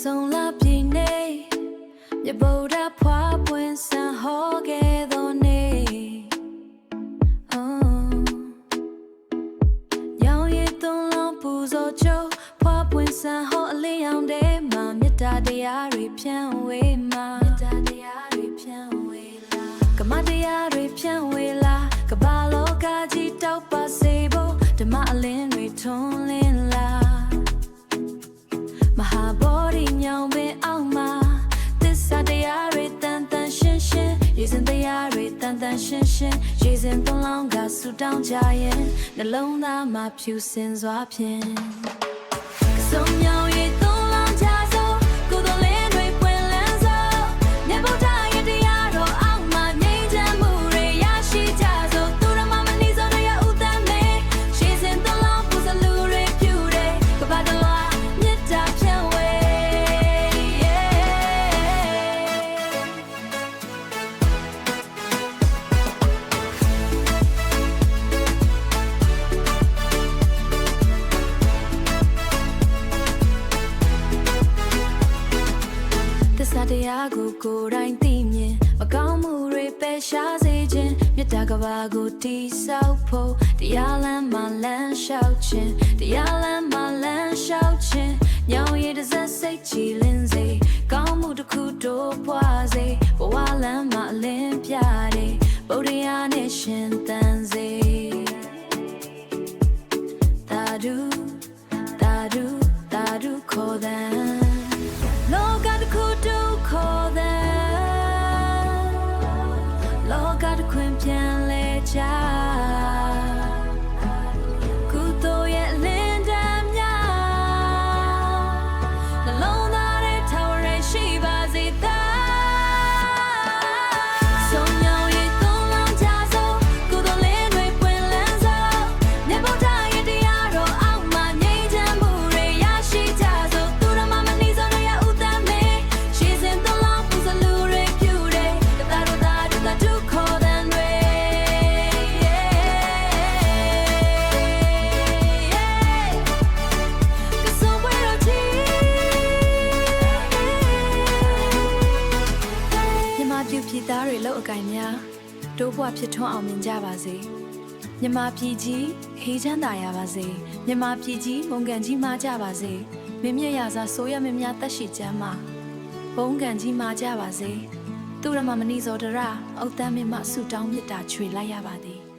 ဆုံးလာပြီနေမြဗုဒ္ဓဖွာပွင့်ဆန်ဟောခဲ့သောနေ့ညောင်ရည်သွန်းလောင်းပူဇော်ကြိုးဖွာပွင့်ဆန်ဟောအလင်းရောင်ထဲမှာမေတ္တာတရားတွေဖြန့်ဝေမှာမေတ္တာတရားတွေဖြန့်ဝေလာကမ္မတရားတွေဖြန့်ဝေလာကမ္ဘာလောကကြီးတောက်ပါစေဖို့ဓမ္မအလင်းတွေထွန်းလင်းလာမဟာဗောဓိညောင်ပင်အောက်မှာသစ္စာတရားတွေတန်တန်ရှင်းရှင်းရည်စင်တရားတွေတန်တန်ရှင်းရှင်းရည်စင်သုံးလောင်းကဆူတောင်းကြရဲ့နှလုံးသားမှာဖြူစင်စွာဖြင့်စုံမြောင်ရည်သုံးလောင်းကြစို့ကိုယ်တော်လေးတွေပွင့်လန်းစို့မြတ်ဗုဒ္ဓရဲ့တရားတော်အောက်မှာငြိမ်းချမ်းမှုတွေရရှိကြစို့သူရမမနီစောရဲ့ဥတ္တမေရည်စင်သုံးလောင်းပူဇော်လူတွေပြုတယ်ကဘာတလွားမြတ်တာဖြန့်ဝေတရားကိုကိုယ်တိုင်သိမြင်မကောင်းမှုတွေပယ်ရှားစေခြင်းမေတ္တာကဘာကိုတည်ဆောက်ဖို့တရားလမ်းမှာလမ်းလျှောက်ခြင်းတရားလမ်းမှာလမ်းလျှောက်ခြင်းညောင်ရည်တစ်စက်စိတ်ကြည်လင်းစေကောင်းမှုတစ်ခုတို့ပွားစေဘဝလမ်းမှာအလင်းပြတယ်ဗုဒ္ဓရာနဲ့ရှင်သန်စေသာဓုသာဓုသာဓုခေါ်တဲ့လောကတစ်ခုတို့ခေါ်တဲ့လောကတစ်ခွင်ပြန်လဲကြကုသိုလ်ရဲ့လင်းတမ်းများနှလုံးသားထဲထာဝရရှိပါစေသာဆုံးညောင်ရည်သုံးလောင်းကြစို့ကုသိုလ်လေးတွေပွင့်လန်းစို့မြတ်ဗုဒ္ဓရဲ့တရားတော်အောက်မှာငြိမ်းချမ်းမှုတွေရရှိကြစို့သူရမမနီစောရဲ့ဥတ္တမေရှေးစင်သုံးလောင်းပူဇော်လူတွေပြုတယ်ကတာတော်တာဒုခေါ်တဲ့ပြည်သားတွေလောက်အကင်များတိုးပွားဖြစ်ထွန်းအောင်မြင်ကြပါစေမြမပြည်ကြီးဟေးချမ်းသာရပါစေမြမပြည်ကြီးမုန်ကန်ကြီးမာကြပါစေမင်းမြတ်ရစာဆိုရမင်းများတက်ရှိချမ်းမှာဘုံကန်ကြီးမာကြပါစေသူရမမဏိဇောဒရအုတ်တမ်းမင်းမဆုတောင်းမြတ်တာချွေလိုက်ရပါသည်